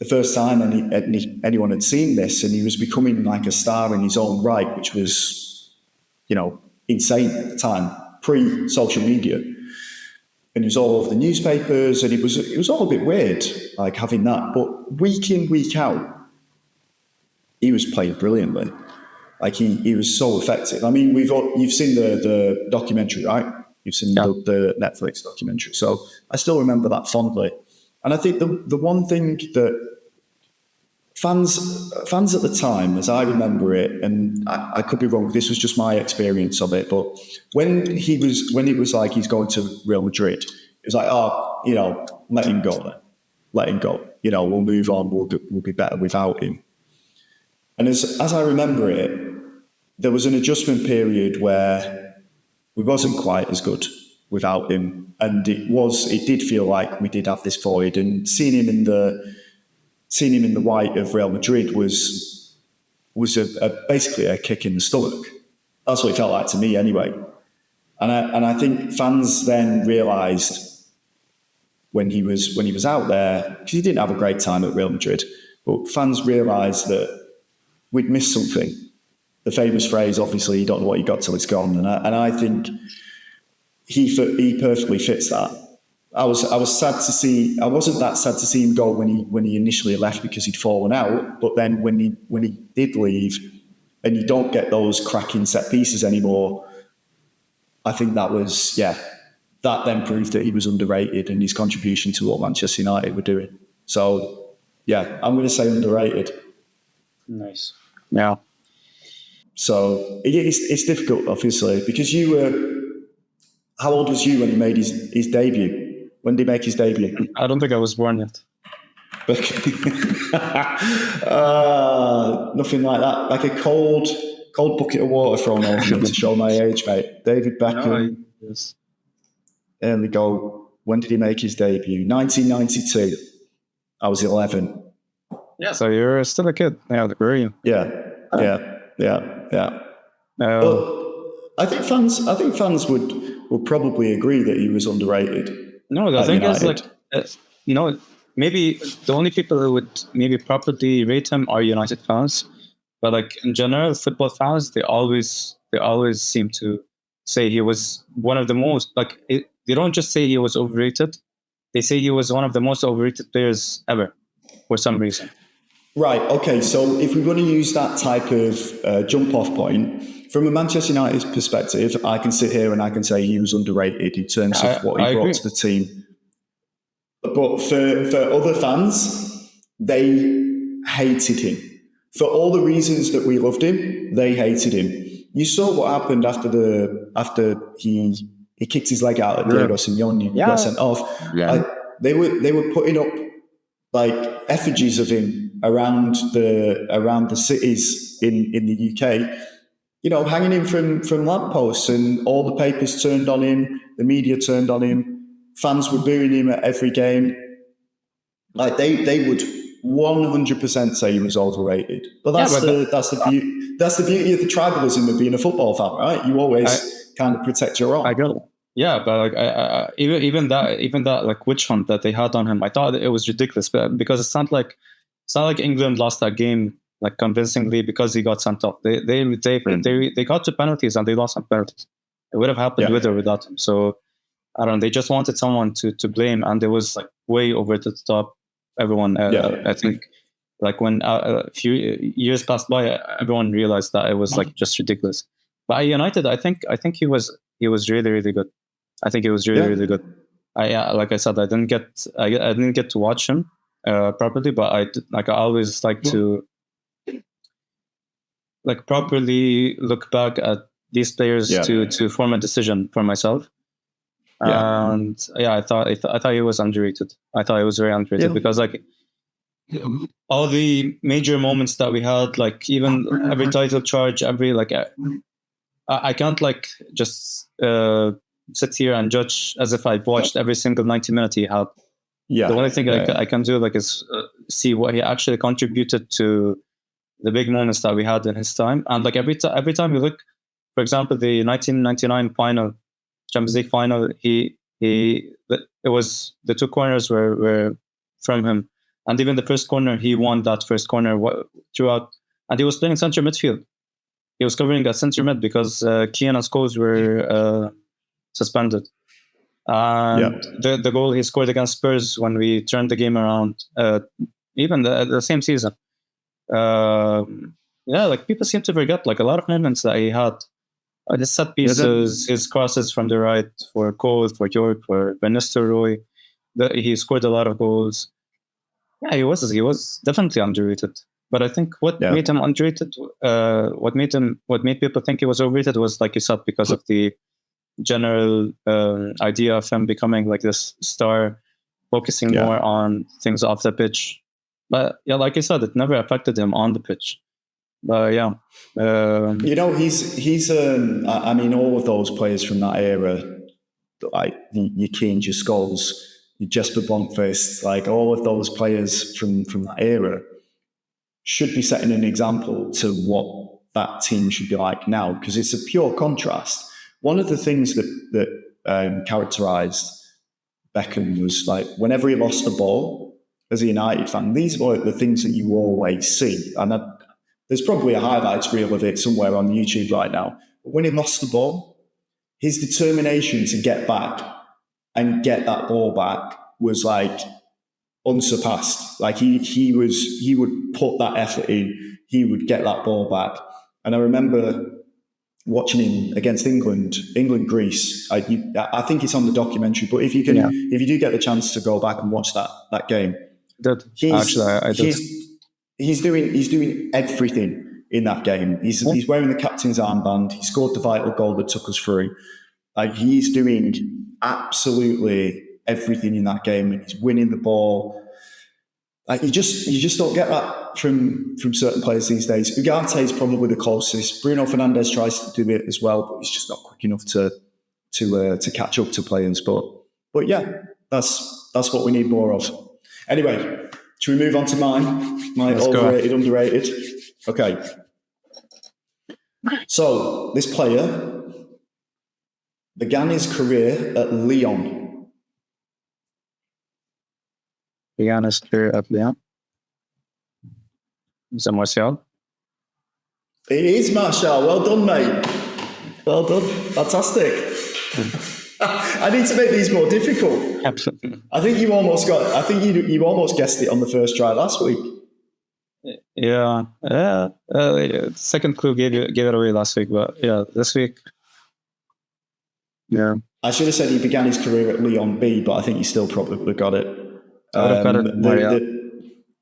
first time anyone had seen this, and he was becoming like a star in his own right, which was, insane at the time, pre-social media. And it was all over the newspapers, and it was all a bit weird, like having that. But week in, week out, he was playing brilliantly. Like he was so effective. I mean, you've seen the documentary, right? You've seen the Netflix documentary. So I still remember that fondly. And I think the one thing that fans at the time, as I remember it, and I could be wrong, this was just my experience of it, but when it was like he's going to Real Madrid, it was like, let him go then. Let him go. We'll move on. We'll be better without him. And as I remember it, there was an adjustment period where we wasn't quite as good without him, and it did feel like we did have this void. And seeing him in the white of Real Madrid was basically a kick in the stomach. That's what it felt like to me, anyway. And I think fans then realised when he was out there, because he didn't have a great time at Real Madrid, but fans realised that we'd missed something. The famous phrase, obviously, you don't know what you got till it's gone. And I think he perfectly fits that. I was sad to see. I wasn't that sad to see him go when he initially left because he'd fallen out. But then when he did leave, and you don't get those cracking set pieces anymore, I think that then proved that he was underrated and his contribution to what Manchester United were doing. So yeah, I'm going to say underrated. Nice. Yeah. So it's difficult, obviously, because how old was you when he made his debut? When did he make his debut? I don't think I was born yet. Nothing like that. Like a cold bucket of water thrown over me to show my age, mate. David Beckham. Yes. There we go. When did he make his debut? 1992. I was 11. Yeah, so you're still a kid. Yeah, were you? Yeah. But I think fans would probably agree that he was underrated. No, the thing is, maybe the only people who would maybe properly rate him are United fans, but in general, football fans they always seem to say he was one of the most they don't just say he was overrated; they say he was one of the most overrated players ever for some reason. Right, okay, so if we want to use that type of jump-off point, from a Manchester United perspective, I can sit here and I can say he was underrated in terms of what he brought to the team. But for other fans, they hated him. For all the reasons that we loved him, they hated him. You saw what happened after he kicked his leg out at Diego Simeone and got sent off. Yeah. They were putting up effigies of him around the cities in the UK, hanging him from lampposts, and all the papers turned on him, the media turned on him, fans were booing him at every game. They would 100% say he was overrated. But that's the beauty of the tribalism of being a football fan, right? You always kind of protect your own. I get it. Yeah, but even that witch hunt that they had on him, I thought it was ridiculous. But because it's not like England lost that game like convincingly because he got sent off. They got to penalties and they lost on penalties. It would have happened with or without him. So I don't know. They just wanted someone to blame, and it was like way over the top. Everyone, I think, like when a few years passed by, everyone realized that it was like just ridiculous. But at United, I think he was really, really good. I think he was really, really good. Like I said, I didn't get to watch him properly, but I always like to like properly look back at these players to form a decision for myself. And I thought he was underrated. I thought he was very underrated because like all the major moments that we had, like even every title charge, every like I can't like just sit here and judge as if I've watched every single 90 minutes he had. The only thing I can do like is see what he actually contributed to the big moments that we had in his time. And like every time you look, for example, the 1999 final, Champions League final, it was the two corners were from him, and even the first corner he won that first corner throughout, and he was playing center midfield. He was covering at center mid because Keane and Scholes were suspended. And the goal he scored against Spurs when we turned the game around, even the same season. Like people seem to forget like a lot of moments that he had. The set pieces, his crosses from the right for Cole, for York, for Van Nistelrooy. He scored a lot of goals. Yeah, he was definitely underrated. But I think what made him underrated, what made people think he was overrated was, like you said, because of the general idea of him becoming like this star, focusing more on things off the pitch. But yeah, like I said, it never affected him on the pitch. But he's I mean, all of those players from that era, like your Keane, your Scholes, your Jesper Bondfist, like all of those players from that era should be setting an example to what that team should be like now, because it's a pure contrast. One of the things that characterised Beckham was like whenever he lost the ball as a United fan, these were the things that you always see. And there's probably a highlights reel of it somewhere on YouTube right now. But when he lost the ball, his determination to get back and get that ball back was like unsurpassed. Like he would put that effort in, he would get that ball back. And I remember watching him against England, Greece. I think it's on the documentary, but if you do get the chance to go back and watch that game, he's doing everything in that game. He's wearing the captain's armband. He scored the vital goal that took us through. Like he's doing absolutely everything in that game, and he's winning the ball. Like you just don't get that from certain players these days. Ugarte is probably the closest. Bruno Fernandes tries to do it as well, but he's just not quick enough to catch up to players. But yeah, that's what we need more of. Anyway, should we move on to mine? Let's overrated, underrated. Okay. So this player began his career at Lyon. Began his career at Lyon. Is that Martial? It is Martial. Well done, mate. Well done. Fantastic. I need to make these more difficult. Absolutely. I think you almost guessed it on the first try last week. Yeah. Second clue gave it away last week, but yeah, this week. Yeah. I should have said he began his career at Lyon B, but I think you still probably would have got it.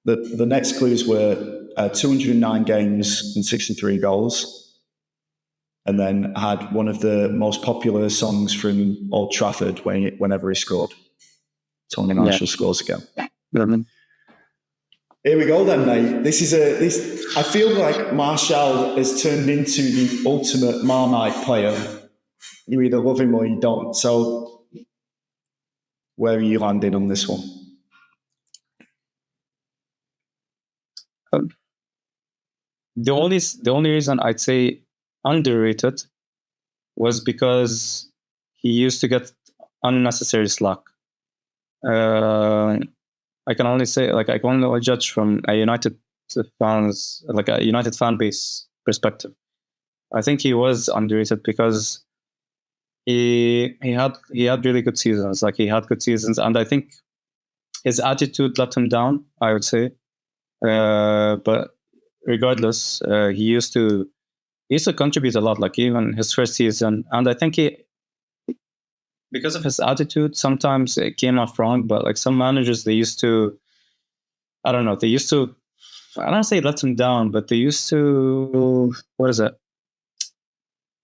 The next clues were 209 games and 63 goals, and then had one of the most popular songs from Old Trafford whenever he scored. Tony Marshall scores again. Here we go then, mate. I feel like Martial has turned into the ultimate Marmite player. You either love him or you don't. So where are you landing on this one? The only reason I'd say underrated was because he used to get unnecessary slack. I can only say, like, I can only judge from a United fans, like a United fan base perspective. I think he was underrated because he had really good seasons. Like he had good seasons, and I think his attitude let him down, I would say. But regardless, he used to contribute a lot. Like even his first season, and I think because of his attitude, sometimes it came off wrong. But like some managers, they used to, I don't know, I don't say let him down, but they used to, what is it?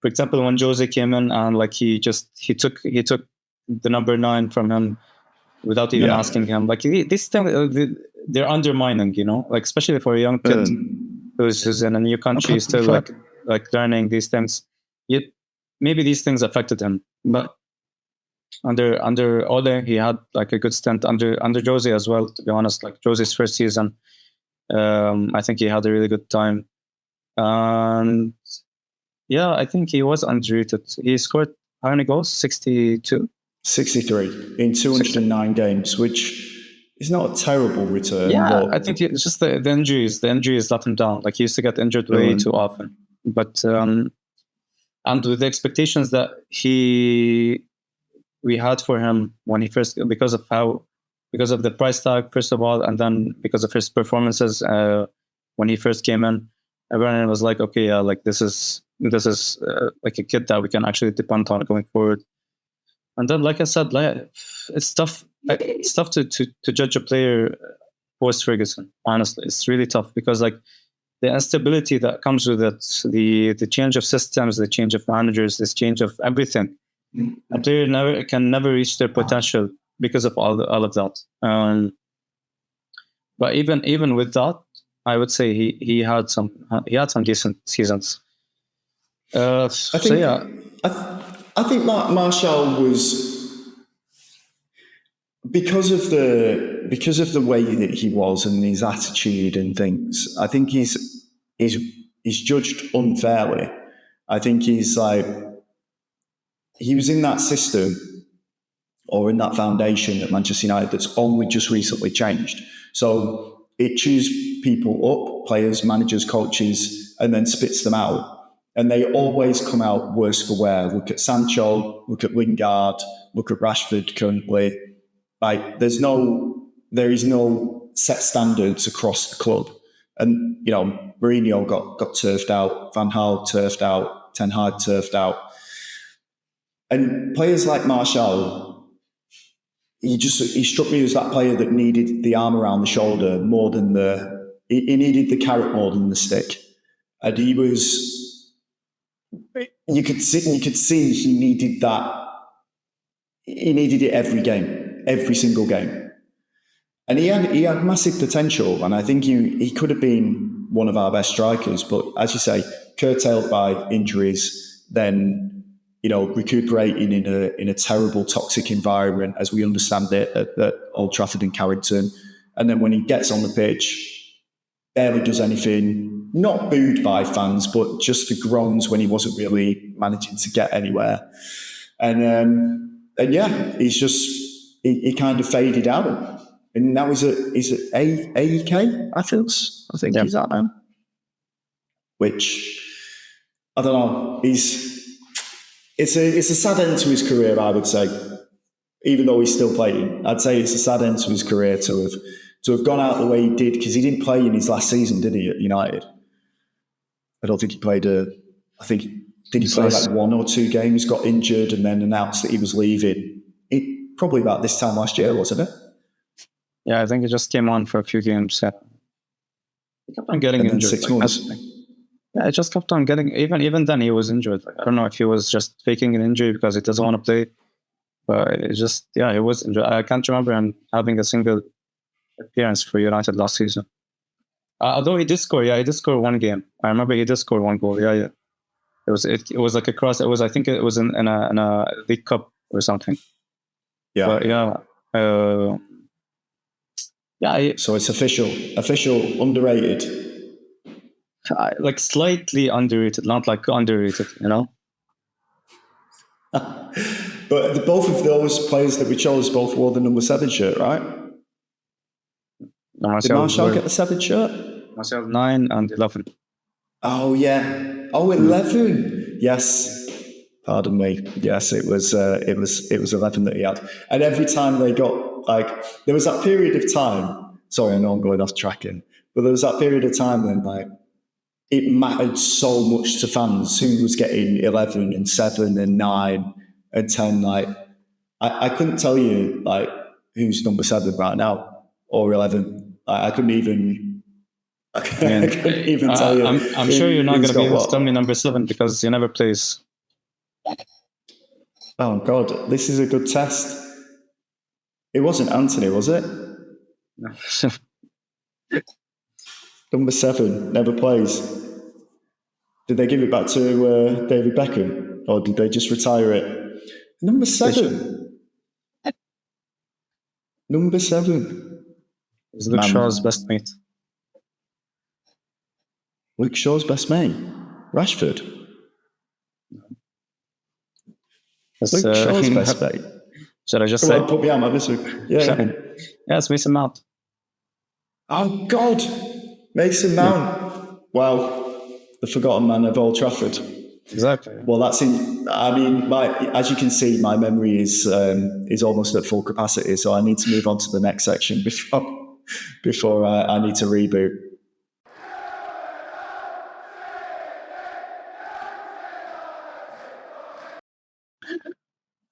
For example, when Jose came in and like he took the number 9 from him without even asking him. Like these things, they're undermining, like especially for a young kid who's in a new country, still like learning these things. Maybe these things affected him, but under Ole, he had like a good stint. Under Jose as well, to be honest. Like Jose's first season, I think he had a really good time, and yeah, I think he was underrated. He scored how many goals? 62. 63 in 209 games, which is not a terrible return. Yeah, I think it's just the injuries. The injuries let him down. Like he used to get injured way too often. But and with the expectations that we had for him when he first, because of the price tag first of all, and then because of his performances when he first came in, everyone was like, okay, yeah, like this is like a kid that we can actually depend on going forward. And then, like I said, like, it's tough. It's tough to judge a player post Ferguson. Honestly, it's really tough because like the instability that comes with it, the change of systems, the change of managers, this change of everything. A player can never reach their potential because of all of that. But even with that, I would say he had some decent seasons. I think Martial was, because of the way that he was and his attitude and things. I think he's judged unfairly. I think he's like, he was in that system or in that foundation at Manchester United that's only just recently changed. So it chews people up, players, managers, coaches, and then spits them out. And they always come out worse for wear. Look at Sancho, look at Lingard, look at Rashford currently. Like there is no set standards across the club. And, Mourinho got turfed out, Van Gaal turfed out, Ten Hag turfed out. And players like Martial, he struck me as that player that needed the arm around the shoulder more than he needed the carrot more than the stick. And he was, you could see he needed that. He needed it every game, every single game. And he had massive potential, and I think he could have been one of our best strikers. But as you say, curtailed by injuries, then recuperating in a terrible, toxic environment as we understand it at Old Trafford and Carrington, and then when he gets on the pitch, barely does anything. Not booed by fans, but just the groans when he wasn't really managing to get anywhere. And yeah, he kind of faded out. And now he's at AEK, I think he's at now. Which, I don't know, it's a sad end to his career, I would say. Even though he's still playing, I'd say it's a sad end to his career to have gone out the way he did, because he didn't play in his last season, did he, at United? I don't think he played did he play like 1 or 2 games, got injured, and then announced that he was leaving? Probably about this time last year, wasn't it? Yeah, I think he just came on for a few games. Yeah. He kept on getting injured. 6 months. Yeah, it just kept on getting, even then he was injured. Like, I don't know if he was just faking an injury because he doesn't want to play, but it just, he was injured. I can't remember him having a single appearance for United last season. Although he did score 1 game. I remember he did score 1 goal. Yeah. It was like a cross. I think it was in a League Cup or something. Yeah. But yeah. So it's official, underrated. Like slightly underrated, not like underrated, But both of those players that we chose both wore the number 7 shirt, right? Did Martial get the 7 shirt? Myself 9 and 11. Oh yeah. Oh, 11. Yes. Pardon me. Yes, it was 11 that he had. And every time they got like, there was that period of time. Sorry, I know I'm going off tracking, but there was that period of time when like it mattered so much to fans who was getting 11 and 7 and 9 and 10. Like I couldn't tell you like who's number 7 right now or 11. I couldn't even. I couldn't even tell you. I'm sure you're not going to be able to tell me number 7 because he never plays. Oh God, this is a good test. It wasn't Anthony, was it? No. Number 7 never plays. Did they give it back to David Beckham, or did they just retire it? Number 7. Number 7. Is Luke Shaw's best mate. Luke Shaw's best mate? Rashford? Luke Shaw's best mate? Should I just Come say? on, put me on this week. Yeah. Yeah, it's Mason Mount. Oh God, Mason Mount. Wow. The forgotten man of Old Trafford. Exactly. Well, that's in. I mean, as you can see, my memory is almost at full capacity, so I need to move on to the next section before I need to reboot.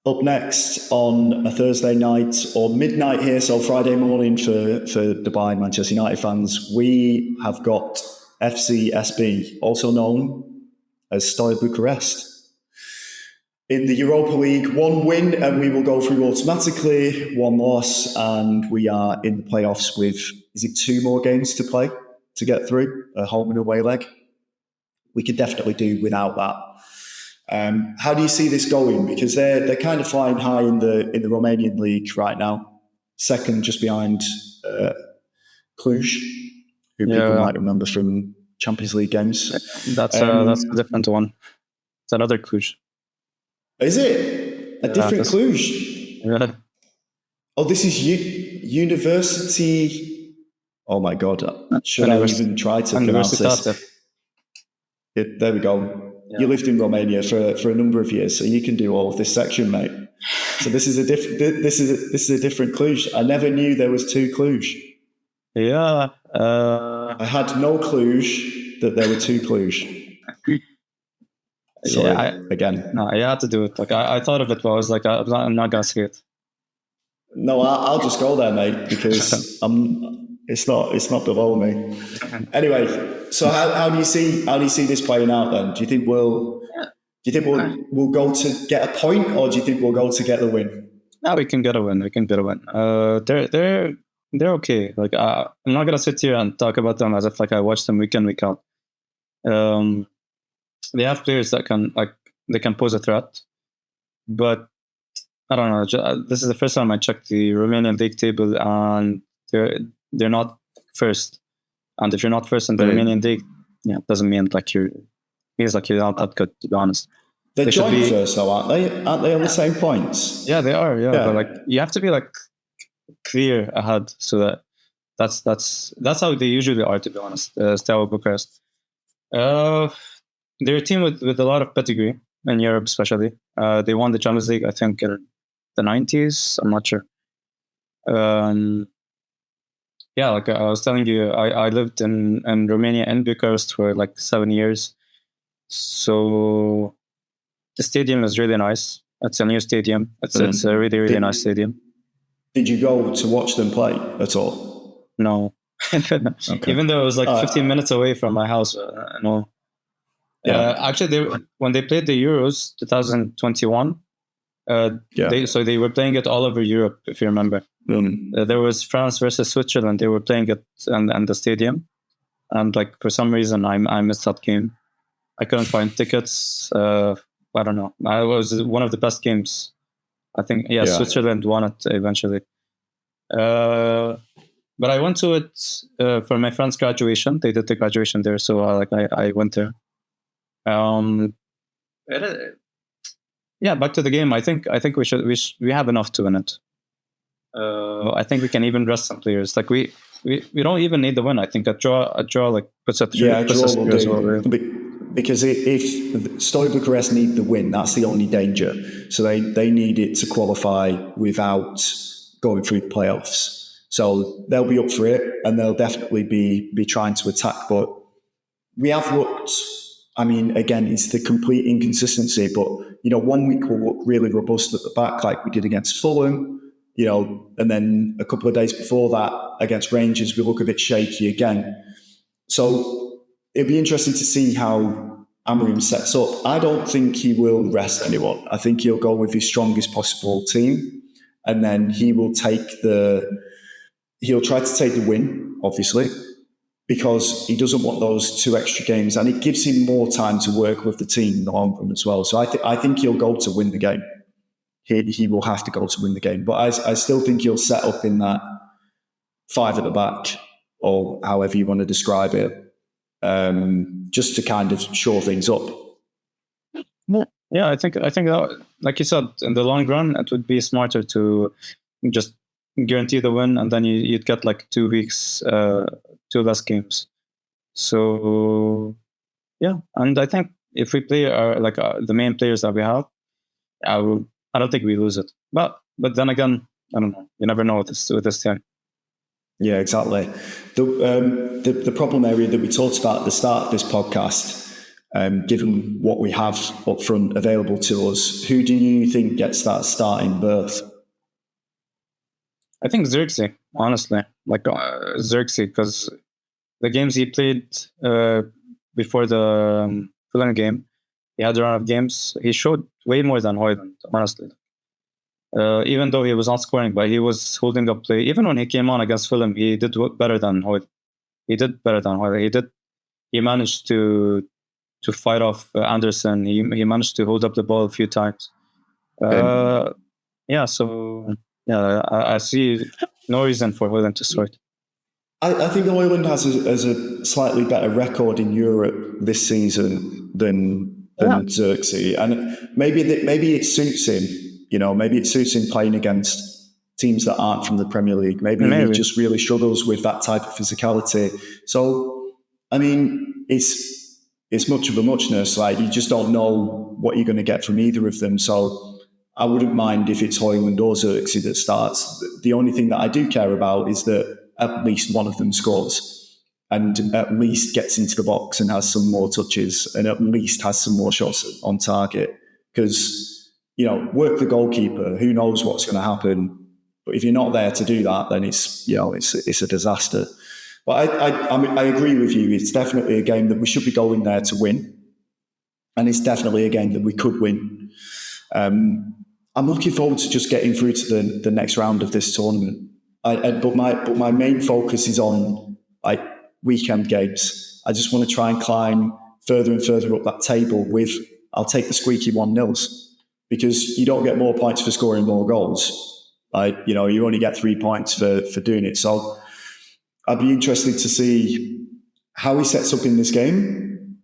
Up next on a Thursday night or midnight here, so Friday morning for Dubai Manchester United fans, we have got FCSB, also known as Steaua Bucharest. In the Europa League, 1 win and we will go through automatically, 1 loss, and we are in the playoffs with, is it 2 more games to play to get through, a home and away leg? We could definitely do without that. How do you see this going? Because they're kind of flying high in the Romanian league right now, second just behind Cluj, who people might remember from Champions League games. That's a different one. It's another Cluj. Is it a different Cluj? Yeah. Oh, this is University. Oh my God! Should I even try to pronounce this? There we go. Yeah. You lived in Romania for a number of years, so you can do all of this section, mate. So this is a different Cluj. I never knew there was 2 Cluj. Yeah. I had no Cluj that there were 2 Cluj. Sorry, again. No, I had to do it. Like I thought of it, but I was like, I'm not gonna say it. No, I'll just go there, mate, because it's not below me. Anyway, so how do you see this playing out then? Do you think we'll go to get a point, or do you think we'll go to get the win? No, we can get a win. They're okay. Like I'm not gonna sit here and talk about them as if like I watch them week in, week out. They have players that can pose a threat, but I don't know. This is the first time I checked the Romanian league table, and they're not first. And if you're not first in the Romanian league, it doesn't mean like you're not that good, to be honest. They're joint first, though, aren't they? Aren't they on the same points? Yeah, they are. Yeah, but like you have to be like clear ahead, so that's how they usually are, to be honest. Steaua Bucharest. They're a team with a lot of pedigree in Europe, especially. They won the Champions League, I think, in the 90s. I'm not sure. Yeah, like I was telling you, I lived in Romania and Bucharest for like 7 years. So the stadium is really nice. It's a new stadium. It's a really, really nice stadium. Did you go to watch them play at all? No. Okay. Even though it was like 15 minutes away from my house. No. Yeah. Actually, when they played the Euros 2021, they were playing it all over Europe, if you remember. There was France versus Switzerland. They were playing it in the stadium, and like for some reason I missed that game. I couldn't find tickets. I don't know. It was one of the best games. I think Switzerland won it eventually. But I went to it for my friend's graduation. They did the graduation there, so I went there. Back to the game. I think we have enough to win it. I think we can even rest some players. Like we we don't even need the win. I think a draw like puts us a draw will as well. Really. Because if Steaua Bucharest need the win, that's the only danger. So they need it to qualify without going through the playoffs. So they'll be up for it, and they'll definitely be trying to attack. But we have looked. I mean, again, it's the complete inconsistency. But 1 week we'll look really robust at the back, like we did against Fulham. And then a couple of days before that against Rangers, we look a bit shaky again. So it'll be interesting to see how Amorim sets up. I don't think he will rest anyone. I think he'll go with his strongest possible team, and then he'll try to take the win, obviously, because he doesn't want those 2 extra games, and it gives him more time to work with the team in the long run as well. So I think he'll go to win the game. He will have to go to win the game. But I still think he'll set up in that 5 at the back, or however you want to describe it, just to kind of shore things up. Yeah, I think that, like you said, in the long run, it would be smarter to just guarantee the win, and then you'd get like 2 weeks, 2 less games. So yeah, and I think if we play the main players that we have, I don't think we lose it. But then again, I don't know. You never know with this team. Yeah, exactly. The problem area that we talked about at the start of this podcast, given what we have up front available to us, who do you think gets that starting berth? I think Xerxes, honestly. Xerxes, because the games he played before the Fulham game, he had a run of games. He showed way more than Højlund, honestly. Even though he was not scoring, but he was holding up play. Even when he came on against Fulham, he did better than Højlund. He managed to fight off Anderson. He managed to hold up the ball a few times. I see no reason for Højlund to start. I think Højlund has a slightly better record in Europe this season than Xerxes, and maybe it suits him. Maybe it suits him playing against teams that aren't from the Premier League. Maybe he just really struggles with that type of physicality. So, I mean, it's much of a muchness. Like, you just don't know what you're going to get from either of them. So I wouldn't mind if it's Højlund or Xerxes that starts. The only thing that I do care about is that at least one of them scores, and at least gets into the box and has some more touches, and at least has some more shots on target. Because, work the goalkeeper, who knows what's going to happen. But if you're not there to do that, then it's a disaster. But I agree with you. It's definitely a game that we should be going there to win. And it's definitely a game that we could win. I'm looking forward to just getting through to the next round of this tournament. But my main focus is on weekend games. I just want to try and climb further and further up that table I'll take the squeaky 1-0s, because you don't get more points for scoring more goals. You only get 3 points for doing it. So I'd be interested to see how he sets up in this game,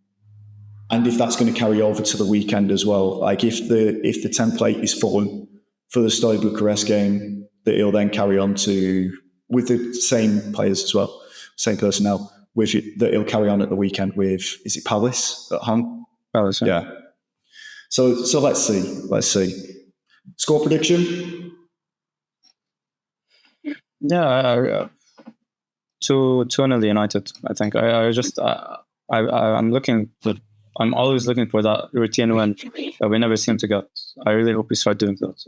and if that's going to carry over to the weekend as well. Like, if the template is Fulham for the Steaua Bucharest game, that he'll then carry on with the same players as well, same personnel, that he'll carry on at the weekend with, is it Palace at home? Palace, yeah. So let's see. Score prediction? Yeah, 2-0 United. I think. I'm always looking for that routine win that we never seem to get. I really hope we start doing that.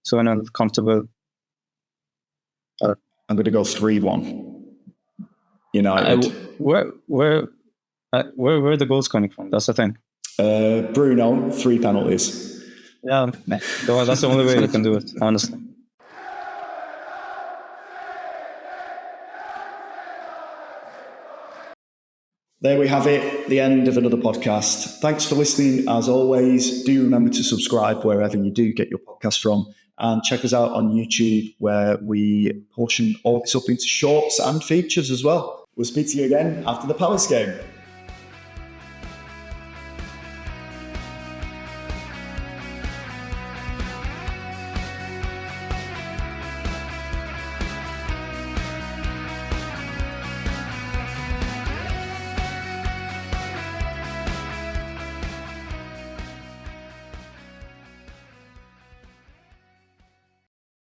So 2-0, comfortable. I'm going to go 3-1. United. Where are the goals coming from? That's the thing. Bruno, 3 penalties. Yeah, that's the only way you can do it, honestly. There we have it, the end of another podcast. Thanks for listening. As always, do remember to subscribe wherever you do get your podcast from, and check us out on YouTube, where we portion all this up into shorts and features as well. We'll speak to you again after the Palace game.